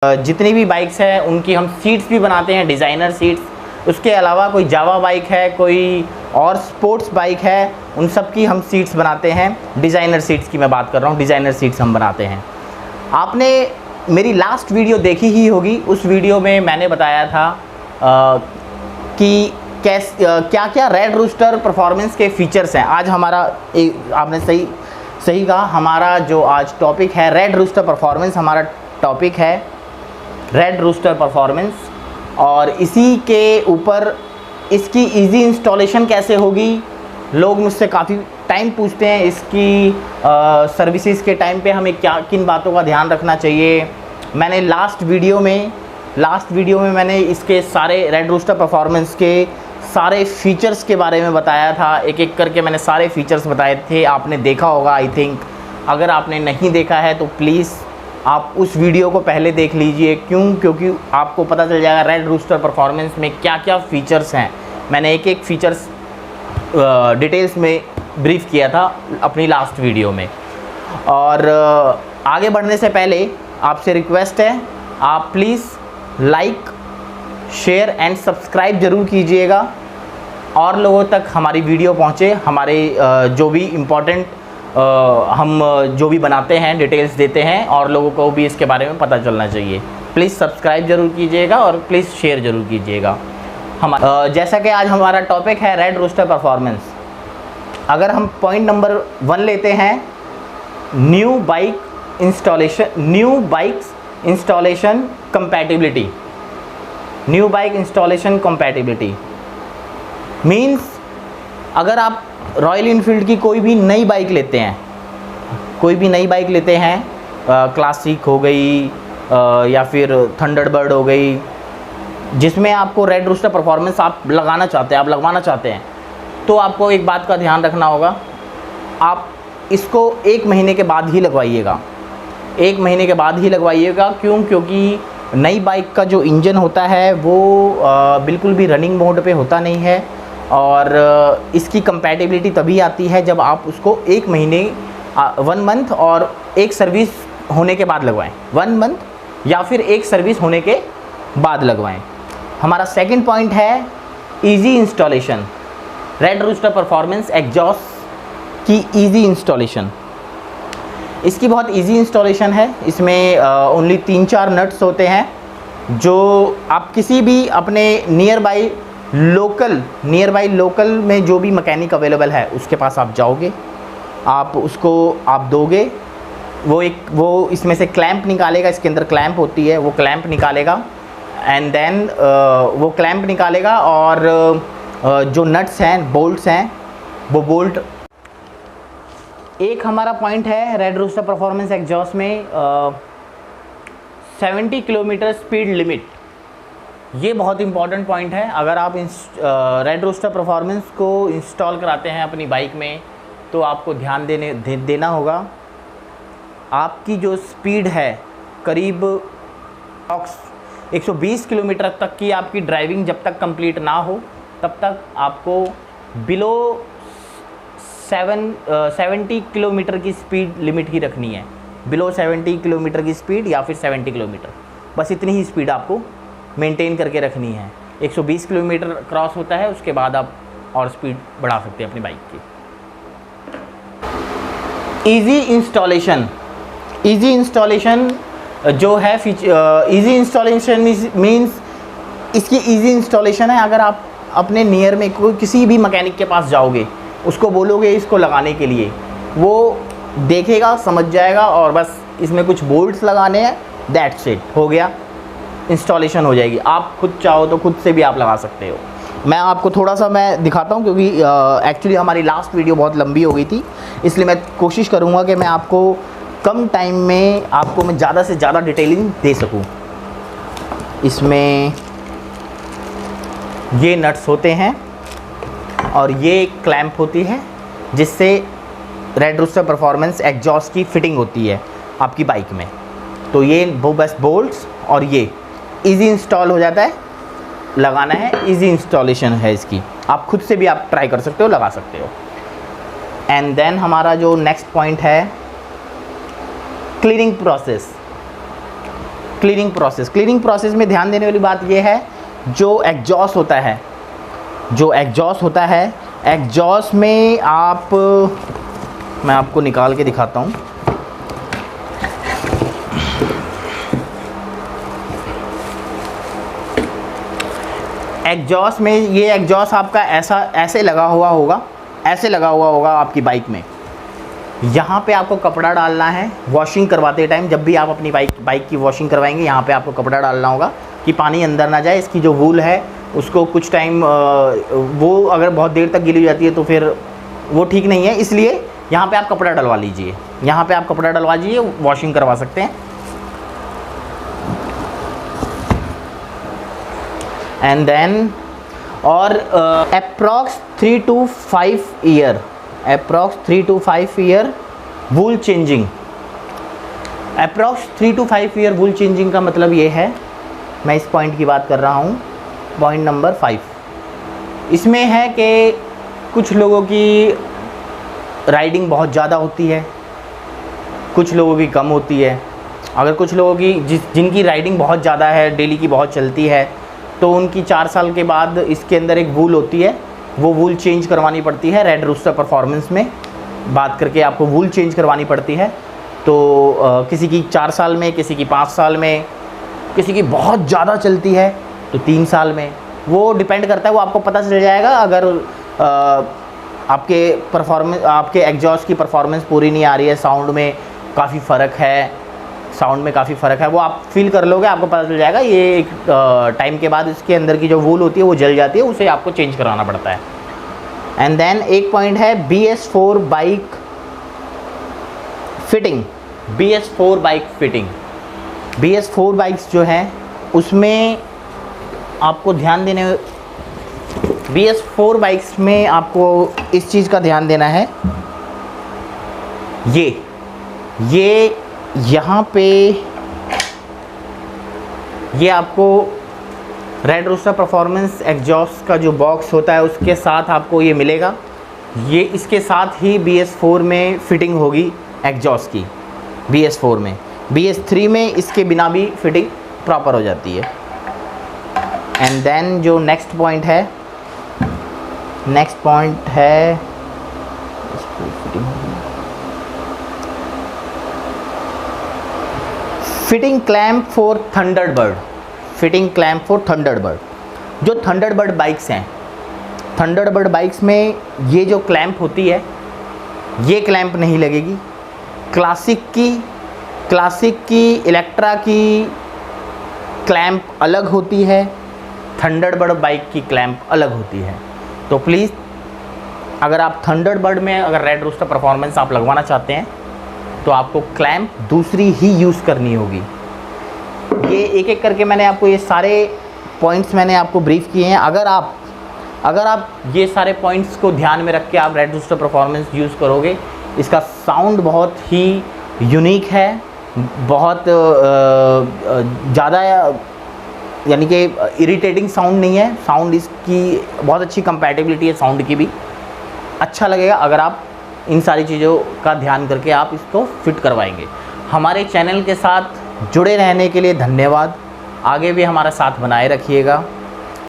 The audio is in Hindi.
जितनी भी बाइक्स हैं उनकी हम सीट्स भी बनाते हैं, डिज़ाइनर सीट्स। उसके अलावा कोई जावा बाइक है, कोई और स्पोर्ट्स बाइक है, उन सब की हम सीट्स बनाते हैं। डिज़ाइनर सीट्स की मैं बात कर रहा हूँ, डिज़ाइनर सीट्स हम बनाते हैं। आपने मेरी लास्ट वीडियो देखी ही होगी। उस वीडियो में मैंने बताया था कि क्या क्या रेड रूस्टर परफॉर्मेंस के फीचर्स हैं। आज हमारा आपने सही कहा, हमारा जो आज टॉपिक है रेड रूस्टर परफॉर्मेंस, हमारा टॉपिक है रेड रूस्टर परफॉर्मेंस। और इसी के ऊपर इसकी इजी इंस्टॉलेशन कैसे होगी, लोग मुझसे काफ़ी टाइम पूछते हैं। इसकी सर्विसेज के टाइम पे हमें किन बातों का ध्यान रखना चाहिए। मैंने लास्ट वीडियो में मैंने इसके सारे रेड रूस्टर परफॉर्मेंस के सारे फीचर्स के बारे में बताया था। एक एक करके मैंने सारे फीचर्स बताए थे, आपने देखा होगा आई थिंक। अगर आपने नहीं देखा है तो प्लीज़ आप उस वीडियो को पहले देख लीजिए। क्योंकि आपको पता चल जाएगा रेड रूस्टर परफॉर्मेंस में क्या क्या फ़ीचर्स हैं। मैंने एक एक फ़ीचर्स डिटेल्स में ब्रीफ किया था अपनी लास्ट वीडियो में। और आगे बढ़ने से पहले आपसे रिक्वेस्ट है, आप please like, share and subscribe ज़रूर कीजिएगा और लोगों तक हमारी वीडियो पहुँचे। हमारे जो भी इम्पोर्टेंट हम जो भी बनाते हैं, डिटेल्स देते हैं और लोगों को भी इसके बारे में पता चलना चाहिए। प्लीज़ सब्सक्राइब ज़रूर कीजिएगा और प्लीज़ शेयर ज़रूर कीजिएगा। जैसा कि आज हमारा टॉपिक है रेड रूस्टर परफॉर्मेंस। अगर हम पॉइंट नंबर 1 लेते हैं, new bike installation compatibility. New bike installation compatibility means अगर आप रॉयल इनफील्ड की कोई भी नई बाइक लेते हैं, क्लासिक हो गई या फिर थंडरबर्ड हो गई, जिसमें आपको रेड रूस्टर परफॉर्मेंस आप लगवाना चाहते हैं, तो आपको एक बात का ध्यान रखना होगा। आप इसको 1 महीने के बाद ही लगवाइएगा। 1 महीने के बाद ही लगवाइएगा। क्योंकि नई बाइक का जो इंजन होता है वो बिल्कुल भी रनिंग मोड पे होता नहीं है और इसकी कंपैटिबिलिटी तभी आती है जब आप उसको 1 महीने 1 मंथ और एक सर्विस होने के बाद लगवाएं। 1 मंथ या फिर एक सर्विस होने के बाद लगवाएं। हमारा सेकंड पॉइंट है easy installation. Red Rooster performance exhaust की इजी इंस्टॉलेशन। इसकी बहुत इजी इंस्टॉलेशन है। इसमें ओनली 3-4 नट्स होते हैं जो आप किसी भी अपने नियर बाई लोकल में जो भी मैकेनिक अवेलेबल है उसके पास आप जाओगे, आप उसको आप दोगे, वो इसमें से क्लैंप निकालेगा। इसके अंदर क्लैंप होती है, वो क्लैंप निकालेगा एंड देन वो क्लैंप निकालेगा और जो नट्स हैं, बोल्ट्स हैं, वो बोल्ट। एक हमारा पॉइंट है रेड रूस्टर परफॉर्मेंस एग्जॉस्ट में 70 किलोमीटर स्पीड लिमिट। ये बहुत इंपॉर्टेंट पॉइंट है। अगर आप रेड रूस्टर परफॉर्मेंस को इंस्टॉल कराते हैं अपनी बाइक में तो आपको ध्यान देना होगा। आपकी जो स्पीड है करीब 120 किलोमीटर तक की आपकी ड्राइविंग जब तक कंप्लीट ना हो तब तक आपको बिलो 70 किलोमीटर की स्पीड लिमिट ही रखनी है। बिलो 70 किलोमीटर की स्पीड या फिर 70 किलोमीटर, बस इतनी ही स्पीड आपको मेंटेन करके रखनी है। 120 किलोमीटर क्रॉस होता है उसके बाद आप और स्पीड बढ़ा सकते हैं अपनी बाइक की। इजी इंस्टॉलेशन जो है इजी इंस्टॉलेशन मीन्स इसकी इजी इंस्टॉलेशन है। अगर आप अपने नियर में किसी भी मैकेनिक के पास जाओगे, उसको बोलोगे इसको लगाने के लिए, वो देखेगा, समझ जाएगा और बस इसमें कुछ बोल्ट्स लगाने हैं, दैट्स इट, हो गया, इंस्टॉलेशन हो जाएगी। आप खुद चाहो तो खुद से भी आप लगा सकते हो। मैं आपको थोड़ा सा मैं दिखाता हूँ क्योंकि एक्चुअली हमारी लास्ट वीडियो बहुत लंबी हो गई थी, इसलिए मैं कोशिश करूँगा कि मैं आपको कम टाइम में आपको मैं ज़्यादा से ज़्यादा डिटेलिंग दे सकूँ। इसमें ये नट्स होते हैं और ये क्लैंप होती है जिससे रेड रूस्टर परफॉर्मेंस एग्जॉस्ट की फिटिंग होती है आपकी बाइक में। तो ये वो बस बोल्ट्स और ये इजी इंस्टॉल हो जाता है, लगाना है। इजी इंस्टॉलेशन है इसकी, आप खुद से भी आप ट्राई कर सकते हो, लगा सकते हो। एंड देन हमारा जो नेक्स्ट पॉइंट है क्लीनिंग प्रोसेस। क्लीनिंग प्रोसेस में ध्यान देने वाली बात यह है, जो एग्जॉस्ट होता है, एग्जॉस्ट में मैं आपको निकाल के दिखाता हूँ। एग्जॉस्ट में, ये एग्जॉस्ट आपका ऐसे लगा हुआ होगा आपकी बाइक में। यहाँ पे आपको कपड़ा डालना है वॉशिंग करवाते टाइम। जब भी आप अपनी बाइक की वॉशिंग करवाएंगे, यहाँ पे आपको कपड़ा डालना होगा कि पानी अंदर ना जाए। इसकी जो वूल है उसको कुछ टाइम, वो अगर बहुत देर तक गीली हो जाती है तो फिर वो ठीक नहीं है, इसलिए यहाँ पे आप कपड़ा डलवा लीजिए। यहाँ पे आप कपड़ा डलवा लीजिए, वॉशिंग करवा सकते हैं। एंड देन और approx 3 to 5 year wool changing. Approx 3 to 5 year wool changing का मतलब ये है, मैं इस पॉइंट की बात कर रहा हूँ, पॉइंट नंबर 5। इसमें है कि कुछ लोगों की राइडिंग बहुत ज़्यादा होती है, कुछ लोगों की कम होती है। अगर कुछ लोगों की जिनकी राइडिंग बहुत ज़्यादा है, डेली की बहुत चलती है, तो उनकी 4 साल के बाद इसके अंदर एक वूल होती है, वो वूल चेंज करवानी पड़ती है। रेड रूस्टर परफॉर्मेंस में बात करके आपको वूल चेंज करवानी पड़ती है। तो किसी की 4 साल में, किसी की 5 साल में, किसी की बहुत ज़्यादा चलती है तो 3 साल में, वो डिपेंड करता है। वो आपको पता चल जाएगा अगर आपके एग्जॉस्ट की परफॉर्मेंस पूरी नहीं आ रही है, साउंड में काफ़ी फ़र्क है, वो आप फील कर लोगे, आपको पता चल जाएगा। ये एक टाइम के बाद इसके अंदर की जो वूल होती है वो जल जाती है, उसे आपको चेंज कराना पड़ता है। एंड देन एक पॉइंट है BS4 bike fitting. BS4 bikes जो हैं उसमें आपको ध्यान देने, BS4 बाइक्स में आपको इस चीज़ का ध्यान देना है, ये यहाँ पे ये आपको रेड रूस्टर परफॉर्मेंस एग्जॉस्ट का जो बॉक्स होता है उसके साथ आपको ये मिलेगा। ये इसके साथ ही BS4 में फिटिंग होगी एग्जॉस्ट की। BS4 में, BS3 में इसके बिना भी फिटिंग प्रॉपर हो जाती है। एंड देन जो नेक्स्ट पॉइंट है फिटिंग क्लैम्प फॉर थंडरबर्ड। जो थंडरबर्ड बाइक्स हैं, थंडरबर्ड बाइक्स में ये जो क्लैम्प होती है, ये क्लैम्प नहीं लगेगी। क्लासिक की इलेक्ट्रा की क्लैम्प अलग होती है, थंडरबर्ड बाइक की क्लैम्प अलग होती है। तो प्लीज़ अगर आप थंडरबर्ड में अगर रेड रूस्टर परफॉर्मेंस आप लगवाना चाहते हैं तो आपको क्लैम्प दूसरी ही यूज़ करनी होगी। ये एक एक करके मैंने आपको ये सारे पॉइंट्स मैंने आपको ब्रीफ किए हैं। अगर आप ये सारे पॉइंट्स को ध्यान में रख के आप रेड रूस्टर परफॉर्मेंस यूज़ करोगे, इसका साउंड बहुत ही यूनिक है, बहुत ज़्यादा यानी कि इरिटेटिंग साउंड नहीं है। साउंड इसकी बहुत अच्छी कंपैटिबिलिटी है, साउंड की भी अच्छा लगेगा अगर आप इन सारी चीज़ों का ध्यान करके आप इसको फिट करवाएंगे। हमारे चैनल के साथ जुड़े रहने के लिए धन्यवाद। आगे भी हमारा साथ बनाए रखिएगा।